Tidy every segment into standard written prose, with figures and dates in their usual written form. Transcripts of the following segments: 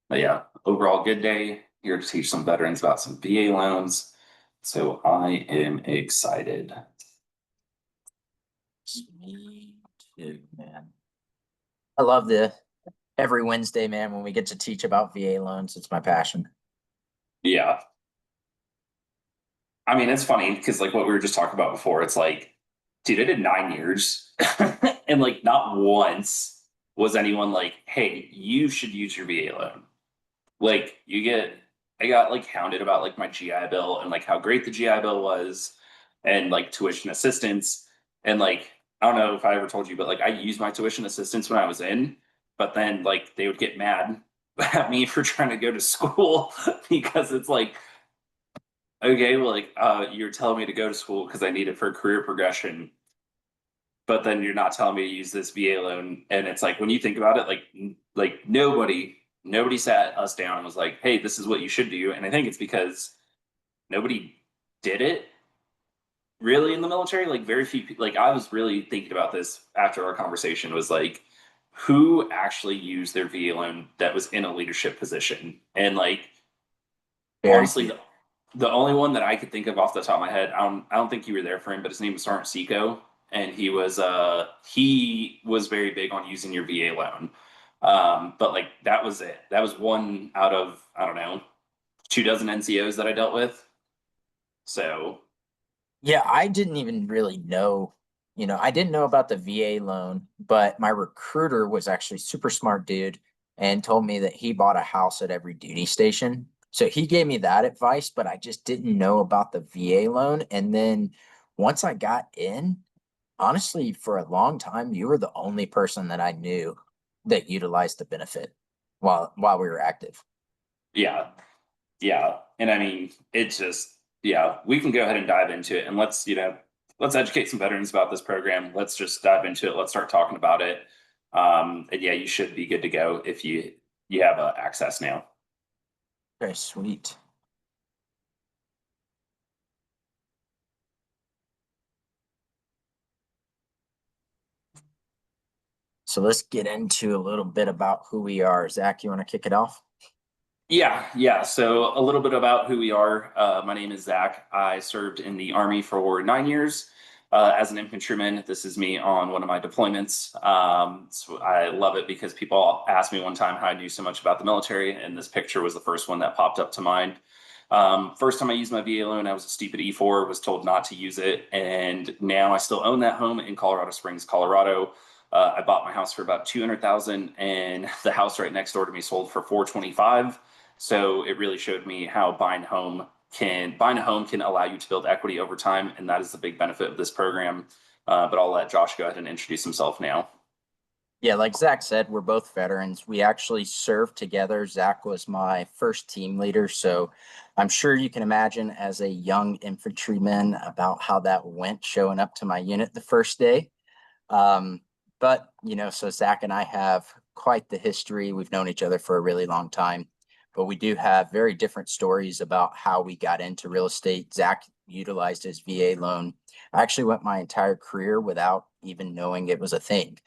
But yeah, overall good day. Here to teach some veterans about some VA loans. So I am excited. Me too, man. I love every Wednesday, man, when we get to teach about VA loans. It's my passion. Yeah. I mean, it's funny because like what we were just talking about before, it's like, dude, I did 9 years and like not once was anyone like, hey, you should use your VA loan. Like I got like hounded about like my GI Bill and like how great the GI Bill was and like tuition assistance. And like, I don't know if I ever told you, but like I used my tuition assistance when I was in, but then like they would get mad at me for trying to go to school because it's like, okay, well, like you're telling me to go to school because I need it for career progression, but then you're not telling me to use this VA loan. And it's like when you think about it, like nobody sat us down and was like, hey, this is what you should do. And I think it's because nobody did it really in the military. Like very few people, like I was really thinking about this after our conversation was like, who actually used their VA loan that was in a leadership position? And like Very honestly, few. the only one that I could think of off the top of my head, I don't think you were there for him, but his name was Sergeant Seco, and he was very big on using your VA loan. But like that was it. That was one out of I don't know 2 dozen NCOs that I dealt with. So Yeah, I didn't even really know, I didn't know about the VA loan, but my recruiter was actually super smart dude and told me that he bought a house at every duty station. So he gave me that advice, but I just didn't know about the VA loan. And then once I got in, honestly, for a long time, you were the only person that I knew that utilized the benefit while we were active. yeah, yeah, and I mean it's just yeah, we can go ahead and dive into it, and let's educate some veterans about this program. Let's just dive into it. Let's start talking about it. And yeah, you should be good to go if you have access now. Okay, sweet. So let's get into a little bit about who we are. Zach, you want to kick it off? Yeah, yeah. So a little bit about who we are. My name is Zach. I served in the Army for 9 years as an infantryman. This is me on one of my deployments. So I love it because people asked me one time how I knew so much about the military, and this picture was the first one that popped up to mind. First time I used my VA loan, I was a stupid E4, was told not to use it, and now I still own that home in Colorado Springs, Colorado. I bought my house for about 200,000, and the house right next door to me sold for 425. So it really showed me how buying a home can allow you to build equity over time, and that is the big benefit of this program. But I'll let Josh go ahead and introduce himself now. Yeah, like Zach said, we're both veterans. We actually served together. Zach was my first team leader. So I'm sure you can imagine as a young infantryman about how that went showing up to my unit the first day. But, so Zach and I have quite the history. We've known each other for a really long time, but we do have very different stories about how we got into real estate. Zach utilized his VA loan. I actually went my entire career without even knowing it was a thing.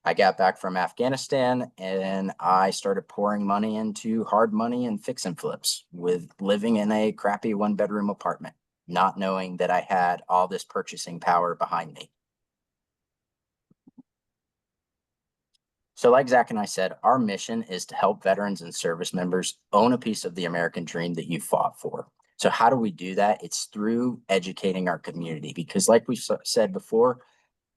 I got back from Afghanistan and I started pouring money into hard money and fix and flips with living in a crappy 1 bedroom apartment, not knowing that I had all this purchasing power behind me. So, like Zach and I said, our mission is to help veterans and service members own a piece of the American dream that you fought for. So, how do we do that? It's through educating our community because, like we said before,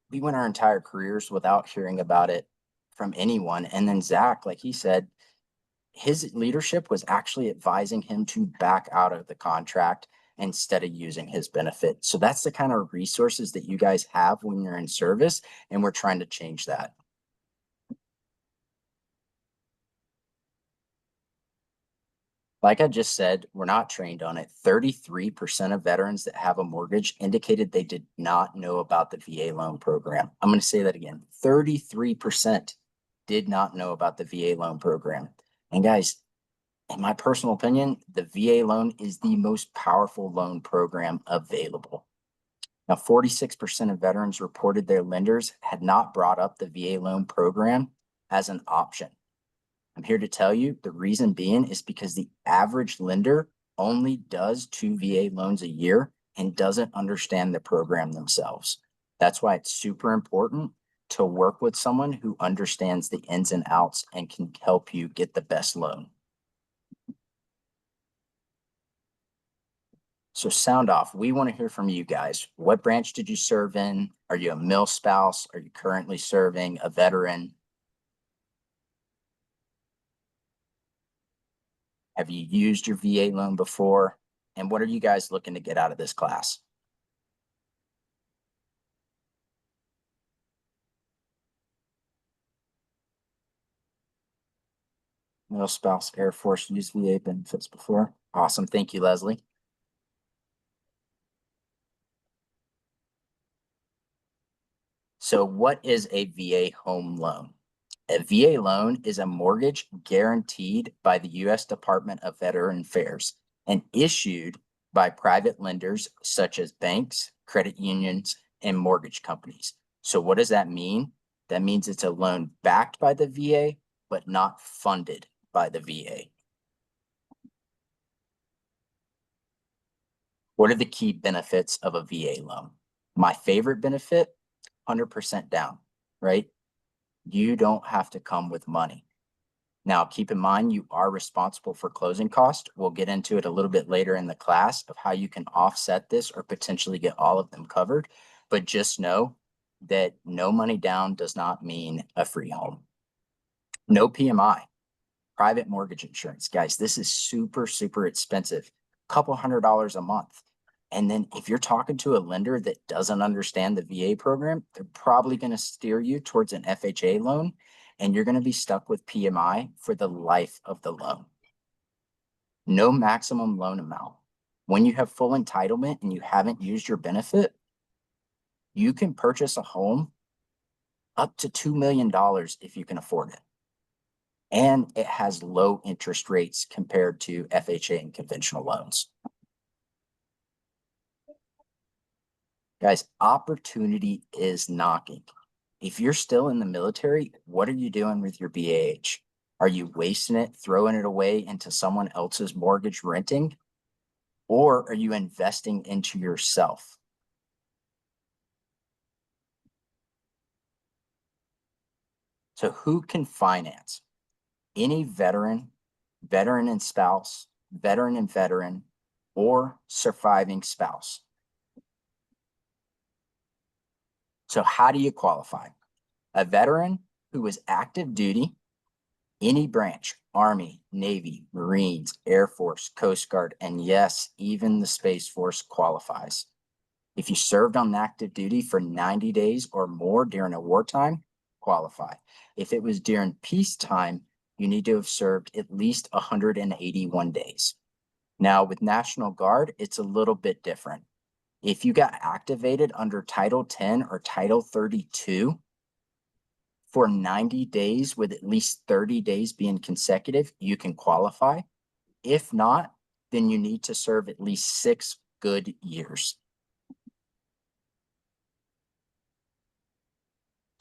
we went our entire careers without hearing about it from anyone. And then Zach, like he said, his leadership was actually advising him to back out of the contract instead of using his benefit. So that's the kind of resources that you guys have when you're in service, and we're trying to change that. Like I just said, we're not trained on it. 33% of veterans that have a mortgage indicated they did not know about the VA loan program. I'm going to say that again. 33% did not know about the VA loan program. And guys, in my personal opinion, the VA loan is the most powerful loan program available. Now, 46% of veterans reported their lenders had not brought up the VA loan program as an option. I'm here to tell you the reason being is because the average lender only does 2 VA loans a year and doesn't understand the program themselves. That's why it's super important to work with someone who understands the ins and outs and can help you get the best loan. So sound off. We want to hear from you guys. What branch did you serve in? Are you a mil spouse? Are you currently serving, a veteran? Have you used your VA loan before? And what are you guys looking to get out of this class? Mil spouse, Air Force, used VA benefits before. Awesome. Thank you, Leslie. So what is a VA home loan? A VA loan is a mortgage guaranteed by the U.S. Department of Veteran Affairs and issued by private lenders such as banks, credit unions, and mortgage companies. So what does that mean? That means it's a loan backed by the VA, but not funded by the VA. What are the key benefits of a VA loan? My favorite benefit, 100% down, right? You don't have to come with money. Now, keep in mind, you are responsible for closing costs. We'll get into it a little bit later in the class of how you can offset this or potentially get all of them covered. But just know that no money down does not mean a free home. No PMI, private mortgage insurance. Guys, this is super, super expensive. A couple $100 a month. And then if you're talking to a lender that doesn't understand the VA program, they're probably going to steer you towards an FHA loan, and you're going to be stuck with PMI for the life of the loan. No maximum loan amount. When you have full entitlement and you haven't used your benefit, you can purchase a home up to $2 million if you can afford it. And it has low interest rates compared to FHA and conventional loans. Guys, opportunity is knocking. If you're still in the military, what are you doing with your BAH? Are you wasting it, throwing it away into someone else's mortgage renting? Or are you investing into yourself? So who can finance? Any veteran, veteran and spouse, veteran and veteran, or surviving spouse. So how do you qualify? A veteran who is active duty, any branch, Army, Navy, Marines, Air Force, Coast Guard, and yes, even the Space Force qualifies. If you served on active duty for 90 days or more during a wartime, qualify. If it was during peacetime, you need to have served at least 181 days. Now, with National Guard, it's a little bit different. If you got activated under Title 10 or Title 32 for 90 days with at least 30 days being consecutive, you can qualify. If not, then you need to serve at least 6 good years.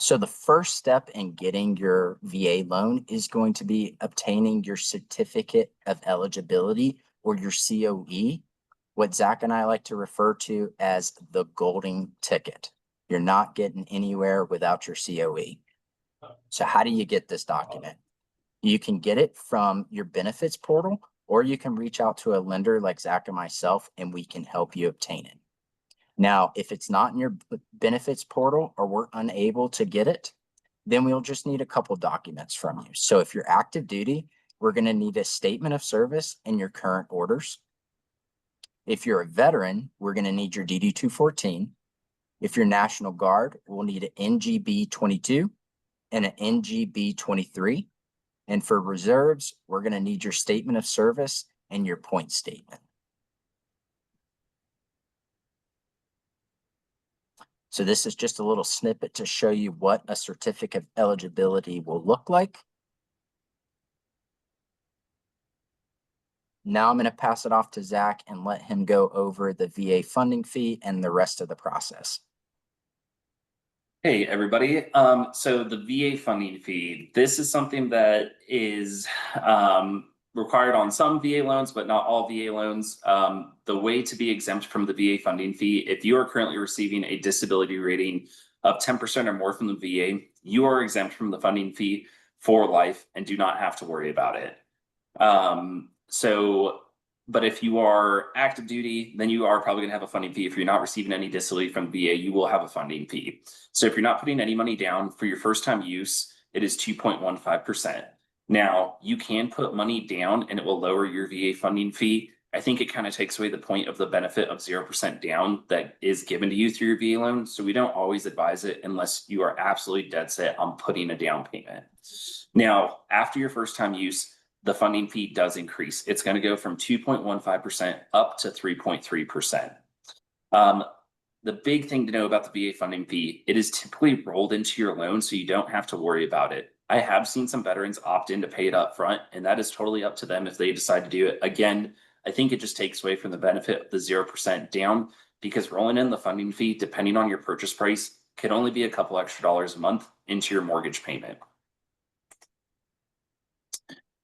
So the first step in getting your VA loan is going to be obtaining your certificate of eligibility or your COE, what Zach and I like to refer to as the golden ticket. You're not getting anywhere without your COE. So how do you get this document? You can get it from your benefits portal, or you can reach out to a lender like Zach and myself, and we can help you obtain it. Now, if it's not in your benefits portal or we're unable to get it, then we'll just need a couple documents from you. So if you're active duty, we're going to need a statement of service and your current orders. If you're a veteran, we're going to need your DD-214. If you're National Guard, we'll need an NGB-22 and an NGB-23. And for reserves, we're going to need your statement of service and your point statement. So this is just a little snippet to show you what a certificate of eligibility will look like. Now I'm going to pass it off to Zach and let him go over the VA funding fee and the rest of the process. Hey, everybody. So the VA funding fee, this is something that is required on some VA loans, but not all VA loans. The way to be exempt from the VA funding fee, if you are currently receiving a disability rating of 10% or more from the VA, you are exempt from the funding fee for life and do not have to worry about it. So, but if you are active duty, then you are probably gonna have a funding fee. If you're not receiving any disability from the VA, you will have a funding fee. So if you're not putting any money down for your first time use, it is 2.15%. Now, you can put money down and it will lower your VA funding fee. I think it kind of takes away the point of the benefit of 0% down that is given to you through your VA loan. So we don't always advise it unless you are absolutely dead set on putting a down payment. Now, after your first time use, the funding fee does increase. It's going to go from 2.15% up to 3.3%. The big thing to know about the VA funding fee, it is typically rolled into your loan, so you don't have to worry about it. I have seen some veterans opt in to pay it up front, and that is totally up to them if they decide to do it. Again, I think it just takes away from the benefit of the 0% down, because rolling in the funding fee, depending on your purchase price, can only be a couple extra dollars a month into your mortgage payment.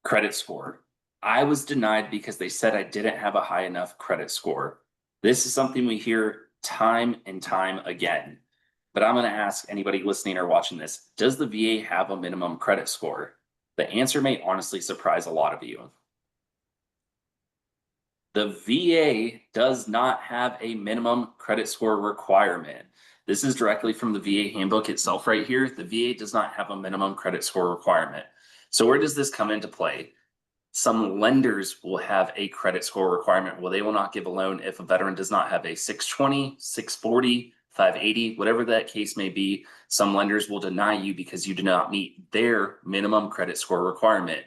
Credit score. I was denied because they said I didn't have a high enough credit score. This is something we hear time and time again. But I'm going to ask anybody listening or watching this, does the VA have a minimum credit score? The answer may honestly surprise a lot of you. The VA does not have a minimum credit score requirement. This is directly from the VA handbook itself right here. The VA does not have a minimum credit score requirement. So where does this come into play? Some lenders will have a credit score requirement where they will not give a loan if a veteran does not have a 620, 640, 580, whatever that case may be. Some lenders will deny you because you do not meet their minimum credit score requirement.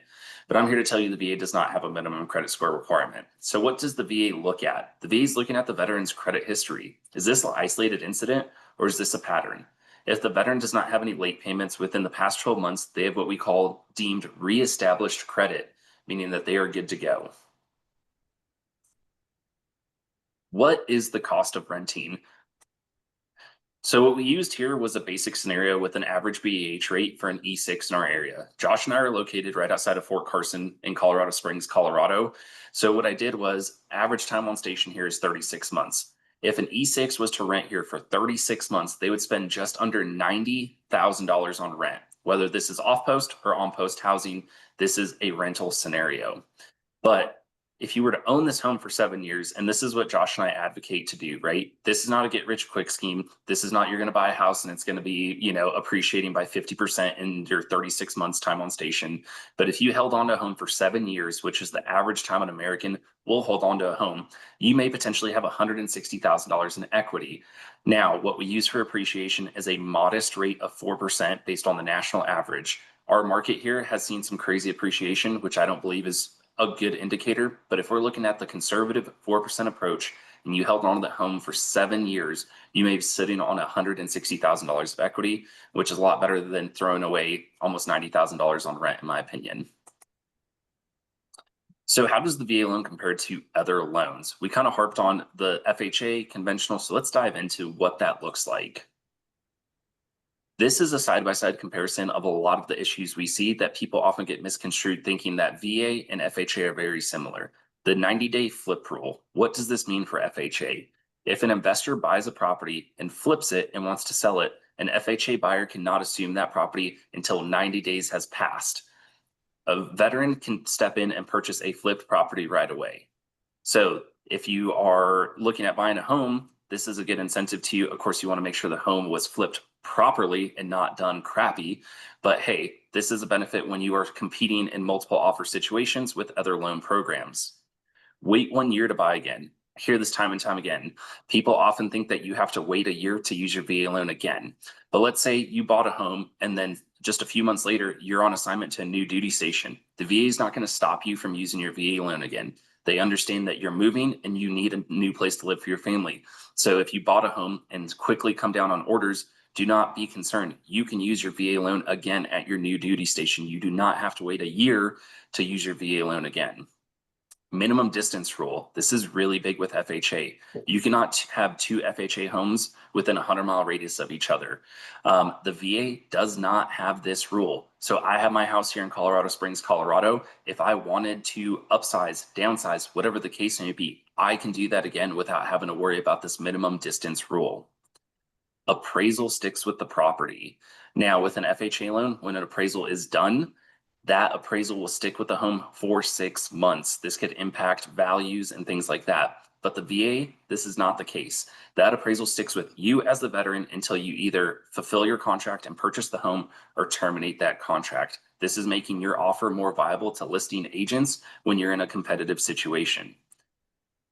But I'm here to tell you the VA does not have a minimum credit score requirement. So what does the VA look at? The VA is looking at the veteran's credit history. Is this an isolated incident or is this a pattern? If the veteran does not have any late payments within the past 12 months, they have what we call deemed reestablished credit, meaning that they are good to go. What is the cost of renting? So what we used here was a basic scenario with an average BEH rate for an E6 in our area. Josh and I are located right outside of Fort Carson in Colorado Springs, Colorado. So what I did was average time on station here is 36 months. If an E6 was to rent here for 36 months, they would spend just under $90,000 on rent. Whether this is off-post or on-post housing, this is a rental scenario. But if you were to own this home for 7 years, and this is what Josh and I advocate to do, right? This is not a get rich quick scheme. This is not you're going to buy a house and it's going to be, appreciating by 50% in your 36 months time on station. But if you held on to a home for 7 years, which is the average time an American will hold on to a home, you may potentially have $160,000 in equity. Now, what we use for appreciation is a modest rate of 4% based on the national average. Our market here has seen some crazy appreciation, which I don't believe is a good indicator. But if we're looking at the conservative 4% approach and you held on to the home for 7 years, you may be sitting on $160,000 of equity, which is a lot better than throwing away almost $90,000 on rent, in my opinion. So how does the VA loan compare to other loans? We kind of harped on the FHA conventional, so let's dive into what that looks like. This is a side-by-side comparison of a lot of the issues we see that people often get misconstrued thinking that VA and FHA are very similar. The 90-day flip rule. What does this mean for FHA? If an investor buys a property and flips it and wants to sell it, an FHA buyer cannot assume that property until 90 days has passed. A veteran can step in and purchase a flipped property right away. So if you are looking at buying a home, this is a good incentive to you. Of course, you want to make sure the home was flipped properly and not done crappy. But hey, this is a benefit when you are competing in multiple offer situations with other loan programs. Wait 1 year to buy again. I hear this time and time again. People often think that you have to wait a year to use your VA loan again. But let's say you bought a home and then just a few months later, you're on assignment to a new duty station. The VA is not going to stop you from using your VA loan again. They understand that you're moving and you need a new place to live for your family. So if you bought a home and quickly come down on orders, do not be concerned. You can use your VA loan again at your new duty station. You do not have to wait a year to use your VA loan again. Minimum distance rule. This is really big with FHA. You cannot have two FHA homes within a 100-mile radius of each other. The VA does not have this rule. So I have my house here in Colorado Springs, Colorado. If I wanted to upsize, downsize, whatever the case may be, I can do that again without having to worry about this minimum distance rule. Appraisal sticks with the property. Now, with an FHA loan, when an appraisal is done, that appraisal will stick with the home for 6 months. This could impact values and things like that. But the VA, this is not the case. That appraisal sticks with you as the veteran until you either fulfill your contract and purchase the home or terminate that contract. This is making your offer more viable to listing agents when you're in a competitive situation.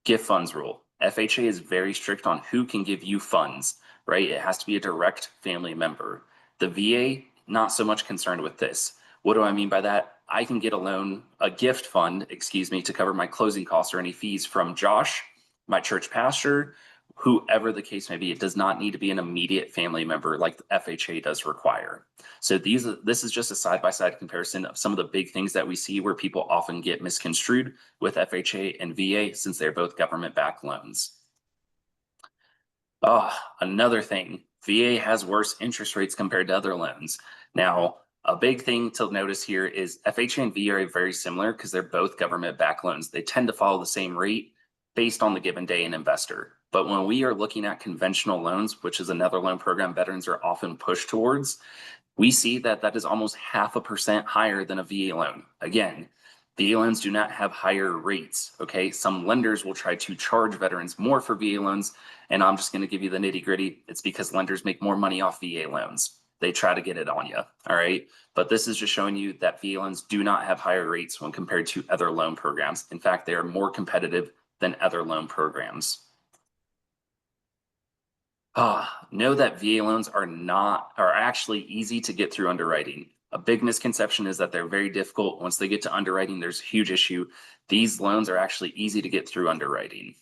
Gift funds rule. FHA is very strict on who can give you funds, right? It has to be a direct family member. The VA, not so much concerned with this. What do I mean by that? I can get a loan, a gift fund, to cover my closing costs or any fees from Josh, my church pastor, whoever the case may be. It does not need to be an immediate family member like the FHA does require. So this is just a side-by-side comparison of some of the big things that we see where people often get misconstrued with FHA and VA since they're both government-backed loans. Another thing, VA has worse interest rates compared to other loans. Now, a big thing to notice here is FHA and VA are very similar because they're both government-backed loans. They tend to follow the same rate based on the given day and investor. But when we are looking at conventional loans, which is another loan program veterans are often pushed towards, we see that that is almost 0.5% higher than a VA loan. Again, VA loans do not have higher rates, okay? Some lenders will try to charge veterans more for VA loans, and I'm just gonna give you the nitty gritty. It's because lenders make more money off VA loans. They try to get it on you, all right? But this is just showing you that VA loans do not have higher rates when compared to other loan programs. In fact, they are more competitive than other loan programs. Know that VA loans are actually easy to get through underwriting. A big misconception is that they're very difficult. Once they get to underwriting, there's a huge issue. These loans are actually easy to get through underwriting.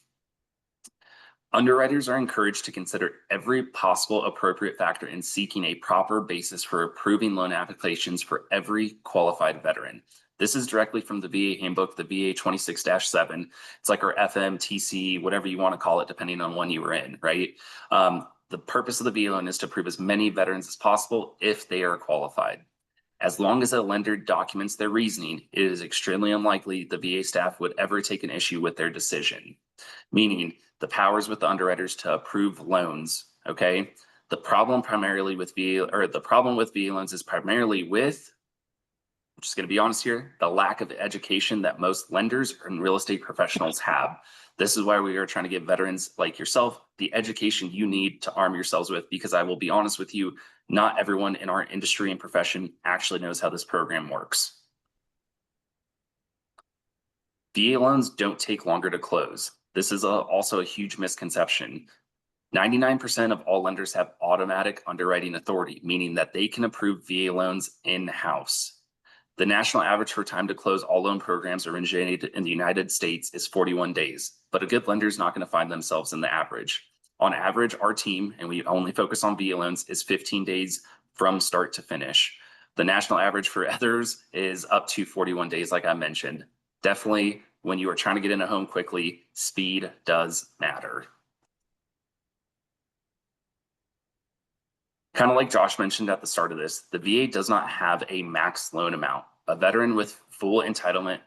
Underwriters are encouraged to consider every possible appropriate factor in seeking a proper basis for approving loan applications for every qualified veteran. This is directly from the VA handbook, the VA 26-7. It's like our FMTC, whatever you want to call it, depending on when you were in, right? The purpose of the VA loan is to approve as many veterans as possible if they are qualified. As long as a lender documents their reasoning, it is extremely unlikely the VA staff would ever take an issue with their decision, meaning the powers with the underwriters to approve loans, okay? The problem with VA loans is primarily with, I'm just going to be honest here, the lack of education that most lenders and real estate professionals have. This is why we are trying to give veterans like yourself the education you need to arm yourselves with, because I will be honest with you, not everyone in our industry and profession actually knows how this program works. VA loans don't take longer to close. This is also a huge misconception. 99% of all lenders have automatic underwriting authority, meaning that they can approve VA loans in-house. The national average for time to close all loan programs originated in the United States is 41 days, but a good lender is not going to find themselves in the average. On average, our team, and we only focus on VA loans, is 15 days from start to finish. The national average for others is up to 41 days, like I mentioned. Definitely, when you are trying to get in a home quickly, speed does matter. Kind of like Josh mentioned at the start of this, the VA does not have a max loan amount. A veteran with full entitlement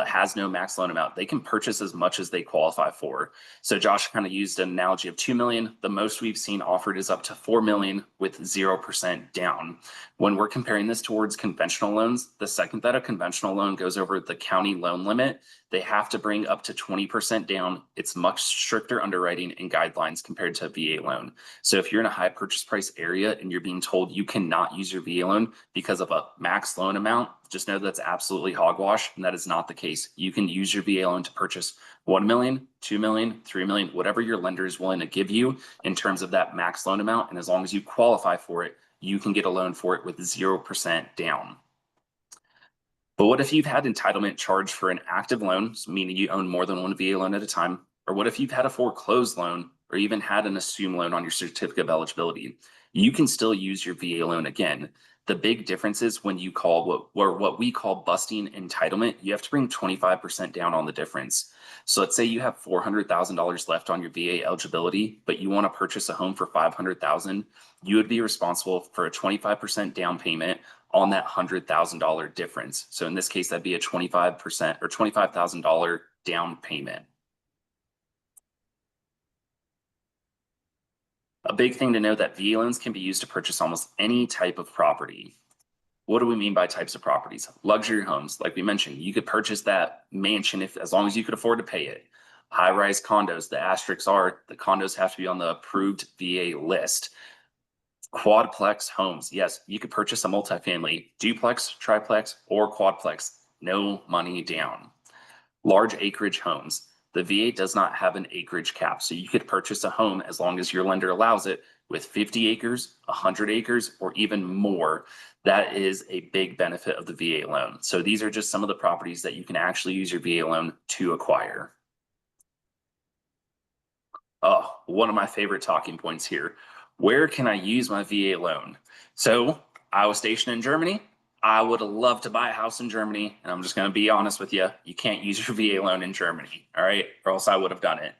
has no max loan amount. They can purchase as much as they qualify for. So Josh kind of used an analogy of 2 million. The most we've seen offered is up to 4 million with 0% down. When we're comparing this towards conventional loans, the second that a conventional loan goes over the county loan limit, they have to bring up to 20% down. It's much stricter underwriting and guidelines compared to a VA loan. So if you're in a high purchase price area and you're being told you cannot use your VA loan because of a max loan amount, just know that's absolutely hogwash, and that is not the case. You can use your VA loan to purchase 1 million, 2 million, 3 million, whatever your lender is willing to give you in terms of that max loan amount. And as long as you qualify for it, you can get a loan for it with 0% down. But what if you've had entitlement charged for an active loan, meaning you own more than one VA loan at a time? Or what if you've had a foreclosed loan or even had an assumed loan on your certificate of eligibility? You can still use your VA loan again. The big difference is when you call what we call busting entitlement, you have to bring 25% down on the difference. So let's say you have $400,000 left on your VA eligibility, but you want to purchase a home for $500,000. You would be responsible for a 25% down payment on that $100,000 difference. So in this case, that'd be a 25% or $25,000 down payment. A big thing to know that VA loans can be used to purchase almost any type of property. What do we mean by types of properties? Luxury homes, like we mentioned, you could purchase that mansion as long as you could afford to pay it. High-rise condos, the asterisks are the condos have to be on the approved VA list. Quadplex homes, yes, you could purchase a multifamily duplex, triplex, or quadplex, no money down. Large acreage homes. The VA does not have an acreage cap, so you could purchase a home as long as your lender allows it with 50 acres, 100 acres, or even more. That is a big benefit of the VA loan. So these are just some of the properties that you can actually use your VA loan to acquire. Oh, one of my favorite talking points here. Where can I use my VA loan? So I was stationed in Germany. I would have loved to buy a house in Germany. And I'm just going to be honest with you. You can't use your VA loan in Germany. All right. Or else I would have done it.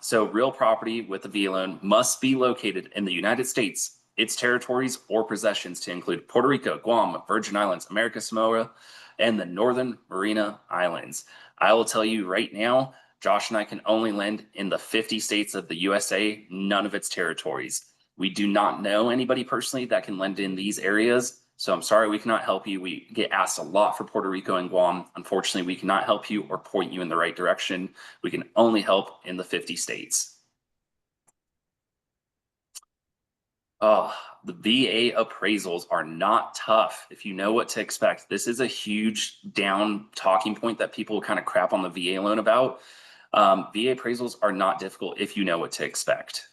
So real property with the VA loan must be located in the United States, its territories or possessions to include Puerto Rico, Guam, Virgin Islands, America Samoa, and the Northern Mariana Islands. I will tell you right now, Josh and I can only lend in the 50 states of the USA, none of its territories. We do not know anybody personally that can lend in these areas. So I'm sorry we cannot help you. We get asked a lot for Puerto Rico and Guam. Unfortunately, we cannot help you or point you in the right direction. We can only help in the 50 states. The VA appraisals are not tough if you know what to expect. This is a huge down talking point that people kind of crap on the VA loan about. VA appraisals are not difficult if you know what to expect.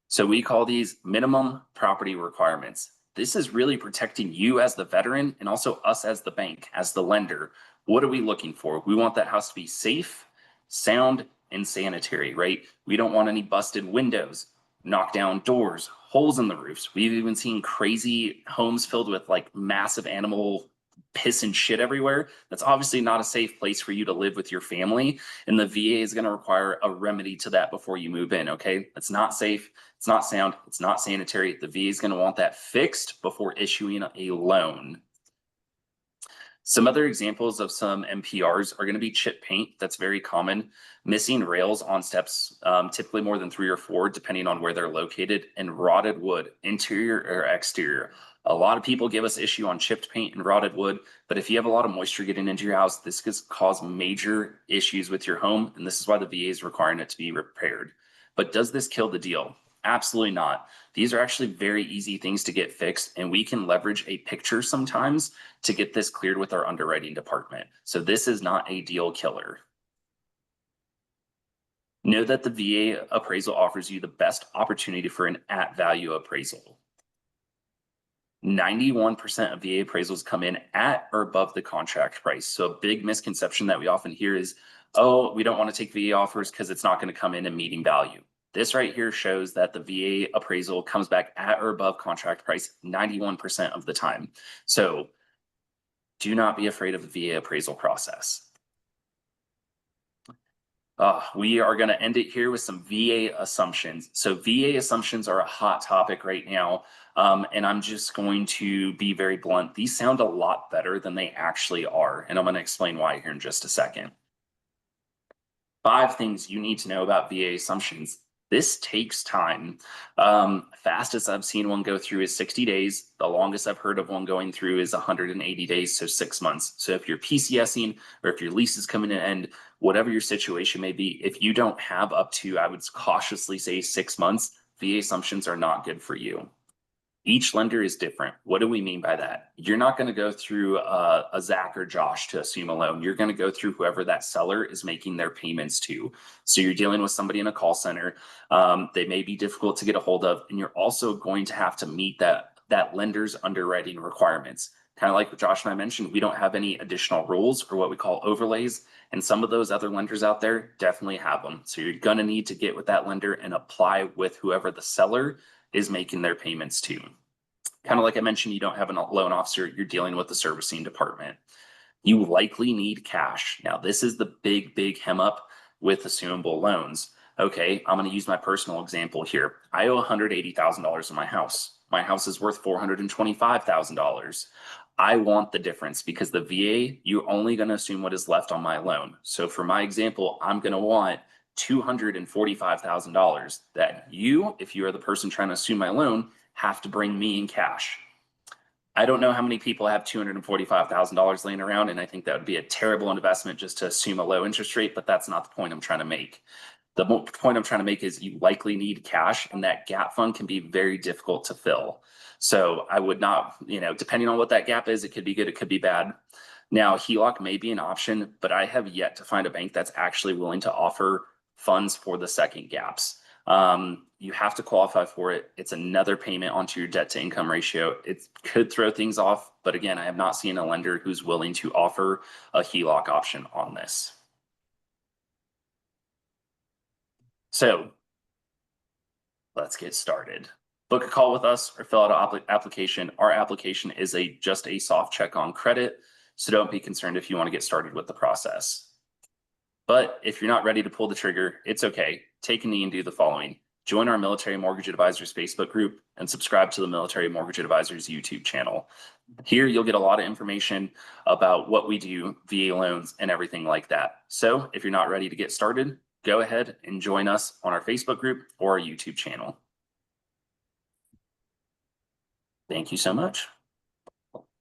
So we call these minimum property requirements. This is really protecting you as the veteran and also us as the bank, as the lender. What are we looking for? We want that house to be safe, sound, and sanitary, right? We don't want any busted windows, knock down doors, holes in the roofs. We've even seen crazy homes filled with like massive animal piss and shit everywhere. That's obviously not a safe place for you to live with your family. And the VA is going to require a remedy to that before you move in. Okay. It's not safe. It's not sound. It's not sanitary. The VA is going to want that fixed before issuing a loan. Some other examples of some MPRs are going to be chip paint. That's very common. Missing rails on steps, typically more than 3 or 4, depending on where they're located, and rotted wood, interior or exterior. A lot of people give us issue on chipped paint and rotted wood, but if you have a lot of moisture getting into your house, this could cause major issues with your home, and this is why the VA is requiring it to be repaired. But does this kill the deal? Absolutely not. These are actually very easy things to get fixed, and we can leverage a picture sometimes to get this cleared with our underwriting department. So this is not a deal killer. Know that the VA appraisal offers you the best opportunity for an at value appraisal. 91% of VA appraisals come in at or above the contract price. So a big misconception that we often hear is, oh, we don't want to take VA offers because it's not going to come in and meeting value. This right here shows that the VA appraisal comes back at or above contract price 91% of the time. So do not be afraid of the VA appraisal process. We are going to end it here with some VA assumptions. So VA assumptions are a hot topic right now. And I'm just going to be very blunt. These sound a lot better than they actually are. And I'm going to explain why here in just a second. 5 things you need to know about VA assumptions. This takes time. Fastest I've seen one go through is 60 days. The longest I've heard of one going through is 180 days, so 6 months. So if you're PCSing or if your lease is coming to an end, whatever your situation may be, if you don't have up to, I would cautiously say 6 months, VA assumptions are not good for you. Each lender is different. What do we mean by that? You're not going to go through a Zach or Josh to assume a loan. You're going to go through whoever that seller is making their payments to. So you're dealing with somebody in a call center. They may be difficult to get a hold of, and you're also going to have to meet that lender's underwriting requirements. Kind of like what Josh and I mentioned, we don't have any additional rules or what we call overlays, and some of those other lenders out there definitely have them. So you're going to need to get with that lender and apply with whoever the seller is making their payments to. kind of like I mentioned, you don't have a loan officer, you're dealing with the servicing department. You likely need cash. Now, this is the big hem up with assumable loans. Okay, I'm going to use my personal example here. I owe $180,000 on my house. My house is worth $425,000. I want the difference because the VA, you're only going to assume what is left on my loan. So for my example, I'm going to want $245,000 that you, if you are the person trying to assume my loan, have to bring me in cash. I don't know how many people have $245,000 laying around, and I think that would be a terrible investment just to assume a low interest rate, but that's not the point I'm trying to make. The point I'm trying to make is you likely need cash, and that gap fund can be very difficult to fill. So I would not, depending on what that gap is, it could be good, it could be bad. Now, HELOC may be an option, but I have yet to find a bank that's actually willing to offer funds for the second gaps. You have to qualify for it. It's another payment onto your debt to income ratio. It could throw things off, but again, I have not seen a lender who's willing to offer a HELOC option on this. So let's get started. Book a call with us or fill out an application. Our application is just a soft check on credit, so don't be concerned if you want to get started with the process. But if you're not ready to pull the trigger, it's okay. Take a knee and do the following. Join our Military Mortgage Advisors Facebook group and subscribe to the Military Mortgage Advisors YouTube channel. Here, you'll get a lot of information about what we do, VA loans, and everything like that. So if you're not ready to get started, go ahead and join us on our Facebook group or our YouTube channel. Thank you so much.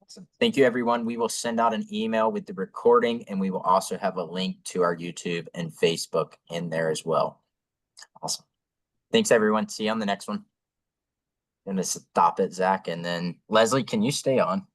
Awesome. Thank you, everyone. We will send out an email with the recording, and we will also have a link to our YouTube and Facebook in there as well. Awesome. Thanks, everyone. See you on the next one. I'm going to stop it, Zach. And then Leslie, can you stay on?